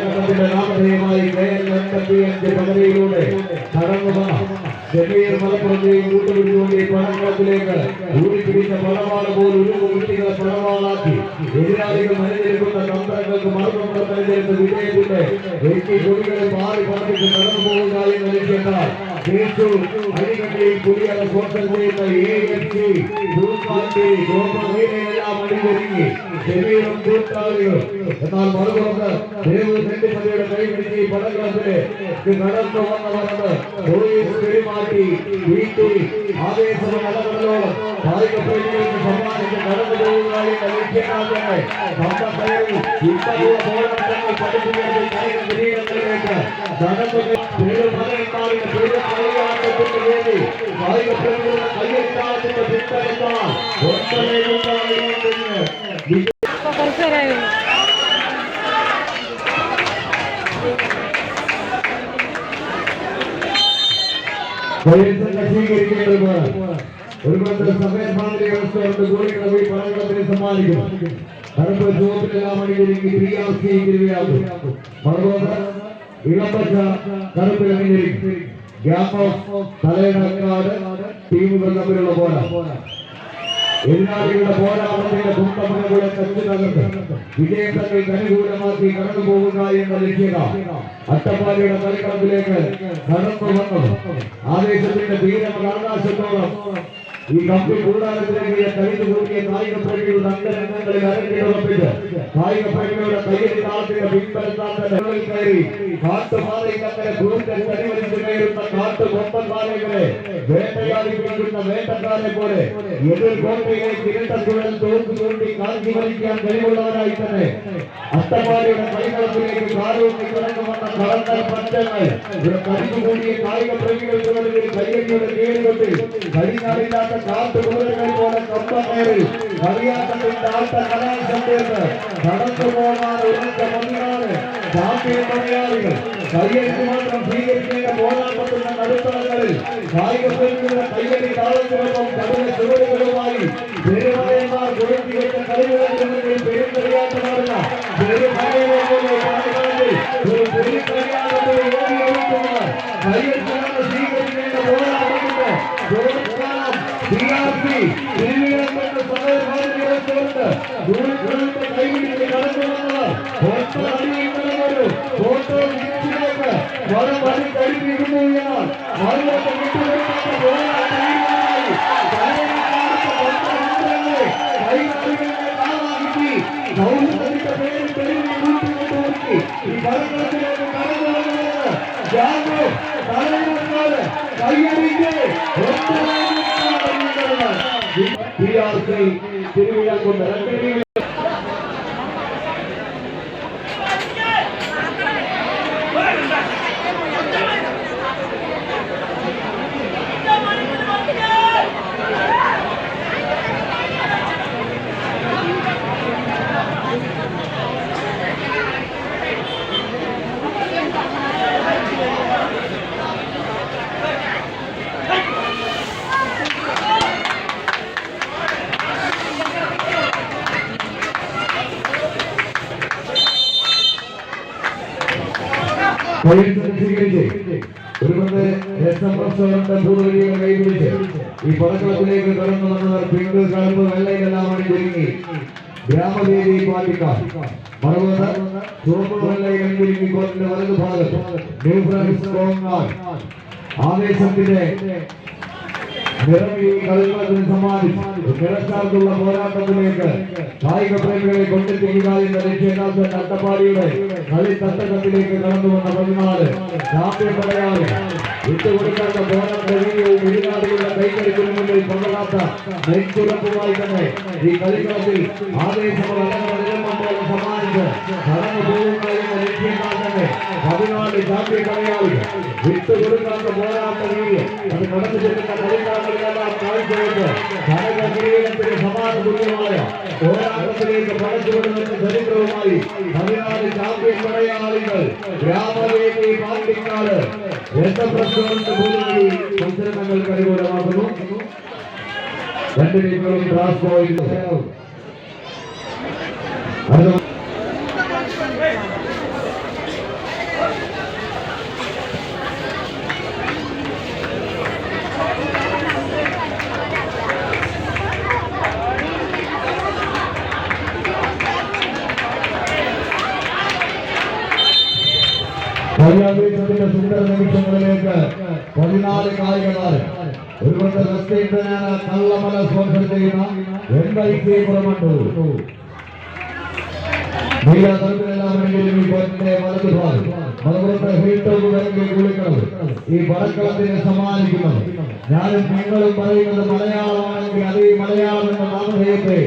സംഘത്തിന്റെ നാമധേയമായി പകരയിലൂടെ കടന്നു ജമീർ മലപ്പുറത്തെയും കൂട്ടുപിടിച്ചുകൊണ്ട് ഈ പണക്കളത്തിലേക്ക് ഊരിപ്പിടിച്ച പണവാള പോൽ കുട്ടികളെ പണവാളാക്കി എതിരാളികൾ മനിഞ്ഞെടുക്കുന്ന തന്ത്രങ്ങൾക്ക് മറുപടി മനിഞ്ഞെടുത്ത വിജയത്തിന്റെ വ്യക്തി കൊടികളെ മാറി പാർട്ടിക്ക് കടന്നു പോകുക എന്ന് ലക്ഷ്യത്താൽ അടിക്കട്ടിയിൽ പുലികളെ സ്പോൺസർ ചെയ്യുന്ന എല്ലാം അണിയൊരുങ്ങി ജമീറും കൂട്ടാളികളും എന്നാൽ മറുപുറത്ത് നെല്ലിപ്പതിയുടെ കൈപിടിച്ച് ഈ പടക്കളത്തില് കടന്നു വന്നവരത് പോലീസ് പെരുമാറ്റി വീട്ടിൽ ആവേശം നടക്കുന്നതോളം കായിക പ്രേമികൾക്ക് സമ്മാനിച്ച് കടന്നു പോകുക എന്ന ലക്ഷ്യക്കാതെ ഇപ്പോഴുള്ള പോരാട്ടങ്ങൾ പഠിപ്പിക്കുന്നത് കായിക കിരീടങ്ങളിലേക്ക് കായിക പ്രേമികളുടെ കയ്യെത്താത്തിന്റെ പിന്തുണത്താൽ ഒരു പത്രത്തിൽ സമയം ഗോളികളെ പടകളത്തിന് സമ്മാനിക്കും കടമ്പ് ചുവപ്പിലെല്ലാം അണിഞ്ഞൊരുങ്ങി ക്രിയാശീകരിക്കുകയാകും മറുപടി ഇളമ്പച്ച കറുപ്പിലണിഞ്ഞൊരുങ്ങി ഗ്യാമോ തലയിണക്കാട് ടീമുകൾ തമ്മിലുള്ള പോരാ എതിരാളികളുടെ പോരാട്ടത്തിന്റെ കുമ്പമനകളെ കച്ചു തകർത്ത് വിജയത്തെ അനുകൂലമാക്കി കടന്നു പോകുക എന്ന ലക്ഷ്യം അട്ടപ്പാടിയുടെ കളിക്കളത്തിലേക്ക് കടന്നു വന്നത് ആവേശത്തിന്റെ ധീരം ആകാശത്തോളം ഈ കമ്പി കൂടാരത്തിലേക്ക് കഴിഞ്ഞു കൂടിയ കായിക പ്രേമികളുടെ അന്തരംഗങ്ങളിൽ അരങ്ങിലുറപ്പിച്ച് കായിക പ്രേമികളുടെ കയ്യിൽ താളത്തിന്റെ പിൻബലത്താൽ കയറി കാട്ടുപാതയിൽ അങ്ങനെ കൂടുതൽ പരിവലിച്ചു കയറുന്ന കാട്ടുകൊമ്പന്മാരെ വേട്ടയാടിപ്പിക്കുന്ന വേട്ടക്കാരെ പോലെ എതിർ കോട്ടയിലെ കിരട്ടത്തുഴൽ തോക്ക് ചൂണ്ടി കാഞ്ചി വലിക്കാൻ കഴിവുള്ളവരായി തന്നെ അട്ടപ്പാടിയുടെ കളിക്കളത്തിലേക്ക് കാലൂട്ടി കടന്നു വന്ന കളങ്ങൾ പഞ്ചങ്ങൾ ഇവിടെ കഴിഞ്ഞുകൂടിയ കായിക പ്രേമികൾക്ക് കയ്യടിയുടെ കീഴുകൊണ്ടിൽ കളിക്കാറില്ലാത്ത കാട്ടുകുതിരകൾ പോലെ കമ്പമേറി കളിയാട്ടത്തിന്റെ ആട്ട കലാശം തീർന്ന് കടന്നു പോകാൻ ഉറച്ച മതിലാണ് ചാമ്പ്യൻ മലയാളികൾ കയ്യടിക്ക് മാത്രം സ്വീകരിക്കേണ്ട പോരാട്ടത്തിന്റെ നടുത്തളങ്ങളിൽ കായിക പ്രേമികളുടെ കയ്യടി താളത്തിനൊപ്പം കടല ചുവടുകളുമായി പെരുമായന്മാർ കുഴത്തി വെച്ച കളികളിൽ പെരുന്തറിയാട്ടമാടുന്ന പെരുമായനെ പോലെ പാടുകളിൽ ഒരു പെരുക്കറിയാട്ടത്തിൽ ഓടിയൊഴുക്കുന്നവർ കയ്യടിക്കാതെ സ്വീകരിക്കേണ്ട പോരാട്ടത്തിന്റെ കൈവിടിച്ച് കടന്നു വന്നവർ ഫോട്ടോ കഴിപ്പിക്കുന്നു എന്നാൽ മറുപടി വിട്ടുകൊടുക്കുന്ന പോരാട്ടമായി സൗഹൃദത്തിന്റെ പേരിൽ പെരുമി കൂട്ടിക്കൊണ്ടുപോയി ഈ കളിക്കളത്തിലേക്ക് കടന്നു വന്നത് ജാഗ്രോ തലയിനോട് കൈയടിക്ക് തിരുവിഴാക്കൊണ്ട് ഈ പടക്കളത്തിലേക്ക് കടന്നു വന്നവർ പിങ്ക് കളമ്പ് വെള്ളയിലെല്ലാം അണിഞ്ഞൊരുങ്ങി ഗ്രാമദേവി പാലിക്കാർ മറുപടി ചുവപ്പ് വെള്ളയിൽ അണിഞ്ഞൊരുങ്ങി കോർട്ടിന്റെ വലതു ഭാഗത്ത് ന്യൂ ഫ്രണ്ട്സ് കോങ്ങാൻ ആവേശത്തിന്റെ കളിക്കളത്തിന് സമ്മാനിച്ചു കിഴക്കാർക്കുള്ള പോരാട്ടത്തിലേക്ക് കായിക പ്രേമികളെ കൊണ്ടെത്തിക്കുക എന്ന ലക്ഷ്യനാഥൻ അട്ടപ്പാടിയുടെ കളിത്തട്ടകത്തിലേക്ക് കടന്നു വന്ന 14 ചാമ്പ്യൻ പടയാളി വിട്ടുകൊടുക്കാത്ത പോരാട്ട വീര്യവും എതിരാളികളുടെ കൈകളിന് മുന്നിൽ പങ്കെടുത്ത നെയ്ത്തുറപ്പുമായി തന്നെ ഈ കളിക്കളത്തിൽ ആവേശമുള്ള സമ്മാനിച്ച് കടന്നു പോകുക എന്ന ലക്ഷ്യനാഥന്റെ 14 ചാമ്പ്യൻ പടയാളികൾ വിട്ടുകൊടുക്കാത്ത പോരാട്ട വീര്യം അത് കടന്നു ചെല്ലുന്ന കളിക്കാരനെല്ലാം കാഴ്ചവെച്ച് ഘനകിരീടത്തിന് സമാന തുല്യമായ പോരാട്ടത്തിലേക്ക് പടച്ചുവിടുന്ന ചരിത്രവുമായി 14 ചാമ്പ്യൻ പടയാളികൾ ഗ്രാമവേദി പാണ്ടിക്കാട് രസപ്രശ്നങ്ങളുടെ ഭൂമി മത്സരങ്ങൾക്ക് അനുകൂലമാക്കുന്നു. രണ്ട് ടീമുകളും ക്ലാസ് പോയിന്റ് കയ്യാവേശത്തിന്റെ സുന്ദര നിമിഷങ്ങളിലേക്ക് 14 കായികതാരം ഒരുപക്ഷെ റെസ്റ്റേറ്റാണ് കള്ളമല സ്പോൺസർ ചെയ്യുന്ന NIC പുറമണ്ടൂർ നീല തരത്തിലെല്ലാവരെങ്കിലും ഈ കോർട്ടിന്റെ വലതുഭാഗം മലപ്പുറത്തെ ഹിൽടോപ്പ് ബാങ്കിലേക്ക് വിളിക്കുന്നത് ഈ പടക്കളത്തിന് സമ്മാനിക്കുന്നത് ഞാനും നിങ്ങളും പറയുന്നത് മലയാളമാണെങ്കിൽ അതേ മലയാളം എന്ന നാമധേയത്തെ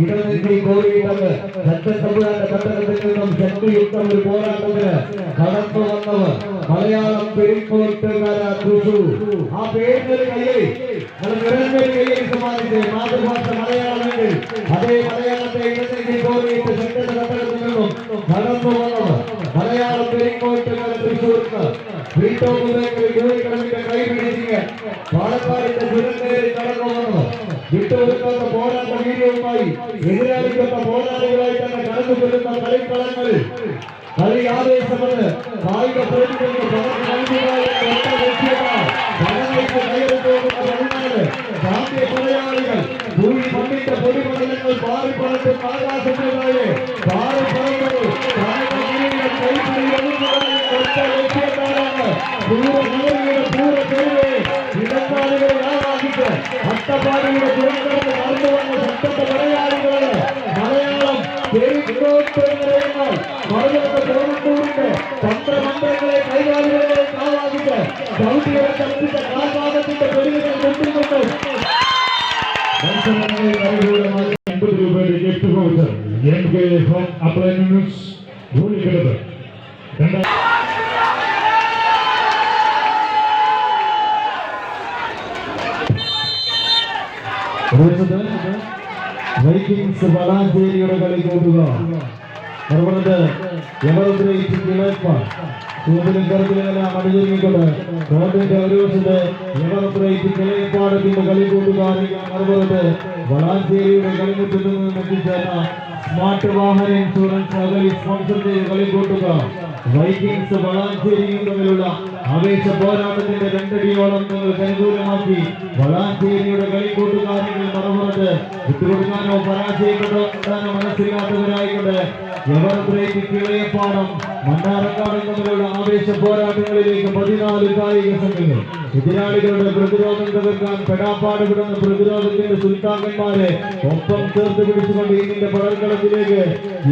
ഇടനെറ്റി കോരിയിട്ടത് ചട്ടത്തമ്പുരാന്റെ കട്ടകത്തിൽ നിന്നും ശക്തിയുക്തം ഒരു പോരാട്ടത്തിന് കടന്നു വന്നവർ മലയാളം പെരിക്കോട്ടുകാര തൃശൂർ ആ പേരിനൊരു കയ്യേ നിരഞ്ജന കയ്യെ സമ്മാനിച്ച് മാതൃഭാഷ മലയാളമെങ്കിൽ അതേ മലയാളത്തെ ഇടനെറ്റി കോരിയിട്ട് ശക്തന്റെ കട്ടകത്തിൽ നിന്നും കടന്നു വന്നവർ മലയാളം പെരിക്കോട്ടുകാര തൃശൂർക്ക് ഹിൽടോപ്പ് ബാങ്കിൽ യൂണിക്കടവിന്റെ കൈ പിടിച്ചിട്ട് പാലക്കാടിന്റെ ദുരന്തേറി കടന്നു വന്നവർ വിട്ടുകൊടുക്കാത്ത പോരാട്ട വീര്യവുമായി എതിരാളിക്കൊത്ത പോരാളികളായി തന്നെ കടന്നു വരുന്ന കളിക്കളങ്ങളിൽ കളി ആവേശമെന്ന് കായിക പ്രേമികൾക്ക് പകർന്നു നൽകുകയായി ശാന്തി പടയാളികൾ ഭൂമി മണ്ണിന്റെ പൊടിമണ്ഡലങ്ങൾ പാറിപ്പറത്തുന്ന ആകാശത്തിലായി പാറിപ്പറന്നത് അട്ടപ്പാടിയുടെ ദുരന്തത്തിന് നടന്നു വന്ന ശക്തന്റെ പടയാളികളാണ് മലയാളം മറുപടി കോമണ്ടൂരിന്റെ തന്ത്രമന്ത്രങ്ങളെ കൈകാലികളെ കാവാകിച്ച് സൗദിയുടെ തപ്പിച്ച കാൽപാദത്തിന്റെ പെരുവിനെ കൊണ്ടുകൊണ്ട് 50 രൂപയുടെ gift voucher MK home appliances യൂണിക്കടവ് വൈക്കിങ്സ് വളാഞ്ചേരിയുടെ കളി കൂടുക അതുകൊണ്ട് ചൂപ്പിലും കറുപ്പിലെല്ലാം അണിഞ്ഞൊരുങ്ങിക്കൊണ്ട് റോഡിന്റെ ഒരു വശത്ത് കിളയപ്പാടത്തിന്റെ കളി കൂട്ടുകാരിക്കാൻ മറുപുറത്ത് വളാഞ്ചേരിയുടെ കളിമുറ്റിൽ നിന്നും എത്തിച്ചേർന്ന സ്മാർട്ട് വാഹന ഇൻഷുറൻസ് അകലി സ്പോൺസർ ചെയ്ത് കളി കൂട്ടുക വൈക്കിങ്സ് വളാഞ്ചേരിയും തമ്മിലുള്ള ആവേശ പോരാട്ടത്തിന്റെ 2 അടിയോളം നിങ്ങൾക്ക് അനുകൂലമാക്കി വളാഞ്ചേരിയുടെ കളി കൂട്ടുകാരികൾ മറുപുറത്ത് വിട്ടുകൊടുക്കാനോ പരാജയപ്പെടാനോ മനസ്സിലാത്തവരായിക്കൊണ്ട് കിളയപ്പാടം മണ്ണാറക്കാടും തമ്മിലുള്ള ആവേശ പോരാട്ടങ്ങളിലേക്ക് 14 കായിക സംഘങ്ങൾ എതിരാളികളുടെ പ്രതിരോധം തകർക്കാൻ പെടാപ്പാടുപെടുന്ന പ്രതിരോധത്തിന്റെ സുൽത്താക്കന്മാരെ ഒപ്പം ചേർത്ത് പിടിച്ചുകൊണ്ട് ഇതിന്റെ പടർക്കളത്തിലേക്ക്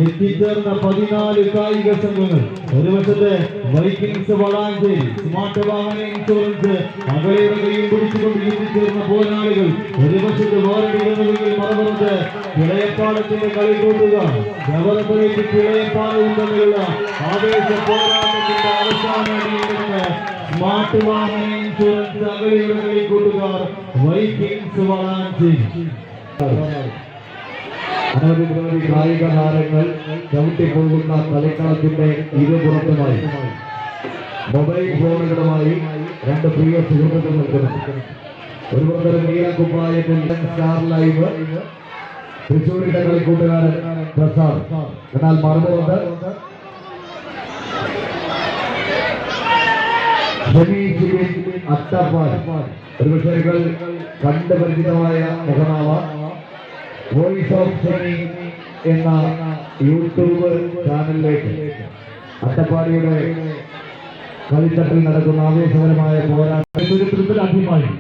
എത്തിച്ചേർന്ന 14 കായിക സംഘങ്ങൾ ഒരു വശത്ത് വൈക്കിങ്സ് വളാഞ്ചേരി സ്മാർട്ട് വാഹന ഇൻഷുറൻസ് മകളയുടെ കൈയിൽ പിടിച്ചുകൊണ്ട് എത്തിച്ചേർന്ന പോരാളികൾ ഒരു വശത്ത് വേറെടുക്കുന്നവരിൽ മറുപുറത്ത് കിളയപ്പാടത്തിന്റെ കളി കൂട്ടുക ഗവർണറേറ്റ് കിളയപ്പാടവും തമ്മിലുള്ള ആവേശ പോരാട്ടത്തിന്റെ അവസാന അടിയിലിരുന്ന് സ്മാർട്ട് വാഹന ഇൻഷുറൻസ് അകലെയുടെ കളി കൂട്ടുകാർ വൈക്കിങ്സ് വളാഞ്ചേരി അനവധി കായിക താരങ്ങൾ ചവിട്ടിപ്പോകുന്ന കളിക്കളത്തിന്റെ ഇരുപുറത്തുമായി മൊബൈൽ ഫോണുകളുമായി 2 പ്രിയ സുഹൃത്തുക്കൾ നിൽക്കുന്നു. ഒരു പുറത്തൊരു നീലക്കുപ്പായത്തിൽ സ്റ്റാർ ലൈവ് തൃശ്ശൂരിന്റെ കളിക്കൂട്ടുകാരൻ പ്രസാദ്, എന്നാൽ മറുപുറത്ത് അട്ടപ്പാടി ഒരു വിഷയങ്ങൾ കണ്ട് പരിചിതമായ മുഖനാമ വോയിസ് ഓഫ് സെമി എന്ന യൂട്യൂബ് ചാനലിലേക്ക് അട്ടപ്പാടിയുടെ കളിത്തട്ടിൽ നടക്കുന്ന ആവേശകരമായ പോരാട്ടത്തിൽ അഭിമാനി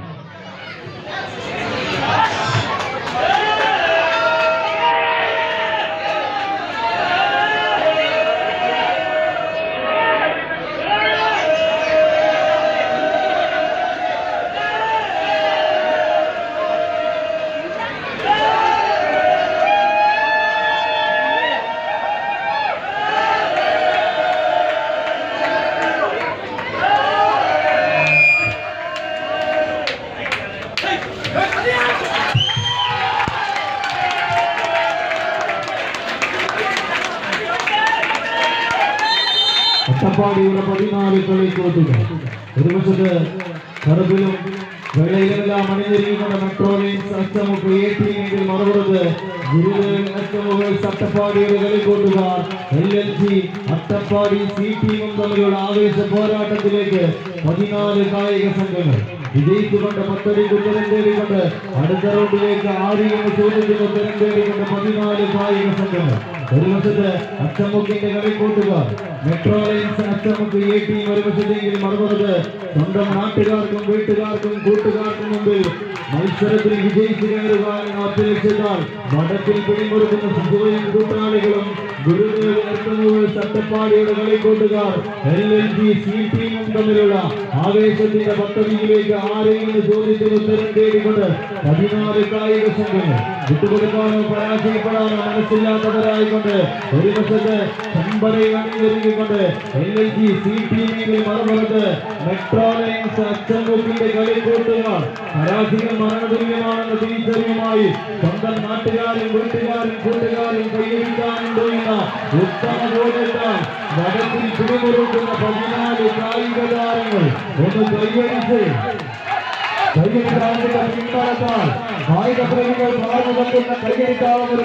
അട്ടപ്പാടിയുടെ 14 കളി കൂട്ടുക ഒരു വശത്ത് കറുപ്പിലും വെള്ളയിലെല്ലാം അണിഞ്ഞിരിക്കുന്ന മെട്രോലിൻസ് അഷ്ടമുക്ക് എങ്കിൽ മറുപുറത്ത് ഗുരുദേവൻ അഷ്ടമുകൾ അട്ടപ്പാടിയുടെ കളി കൂട്ടുകാർ LLG അട്ടപ്പാടി C ടീമും തമ്മിലുള്ള ആവേശ പോരാട്ടത്തിലേക്ക് 14 കായിക സംഘങ്ങൾ വിജയിച്ചുകൊണ്ട് 10 അടി ഉത്തരം തേടിക്കൊണ്ട് അടുത്ത റൗണ്ടിലേക്ക് 6 ചോദ്യത്തിന് ഉത്തരം തേടിക്കൊണ്ട് 14 കായിക സംഘങ്ങൾ ഒരു വശത്ത് അച്ചമുക്കിന്റെ കളിക്കൂട്ടുകാർ മെട്രോ ലൈൻസ് അച്ചമുക്ക് എ ടീം ഒരു വശത്തെങ്കിൽ മറുപുറത്ത് സ്വന്തം നാട്ടുകാർക്കും വീട്ടുകാർക്കും കൂട്ടുകാർക്കും മുമ്പിൽ മത്സരത്തിൽ വിജയിച്ചു കയറുവാൻ ഒറ്റ ലക്ഷ്യത്താൽ വടക്കിൽ പിടിമുറുക്കുന്ന സുഖവും കൂട്ടാളികളും ഗുരുദേവ് ചട്ടപ്പാടിയുടെ കളിക്കൂട്ടുകാർ LLG സി ടീമും തമ്മിലുള്ള ആവേശത്തിന്റെ പദ്ധതിയിലേക്ക് ആരെങ്കിലും ചോദ്യത്തിന് ഉത്തരം തേടിക്കൊണ്ട് 14 കായിക സംഘങ്ങൾ വിട്ടുകൊടുക്കാനോ പരാജയപ്പെടാനോ മനസ്സില്ലാത്തവരായിക്കൊണ്ട് ഒരു വശത്ത് ചെമ്പടയിൽ അണിഞ്ഞൊരുങ്ങിക്കൊണ്ട് LLG സി ടീമിന്റെ മറുപുറത്ത് മെട്രോ ലൈൻസ് അച്ചൻമുക്കിന്റെ കളിക്കൂട്ടുകാർ പരാജയം മരണതുല്യമാണെന്ന തിരിച്ചറിവുമായി സ്വന്തം നാട്ടുകാരും വീട്ടുകാരും കൂട്ടുകാരും കൈവരിക്കാനുണ്ടോ എന്ന ഉത്തമ ബോധത്താൽ വടക്കിൽ പിടിമുറുക്കുന്ന 14 കായിക താരങ്ങൾ ഒന്ന് കൈവരിച്ച് പിന്തുണത്താൽ കായിക പ്രേമികൾ മാറുന്നു കൈവരിക്കാവുന്ന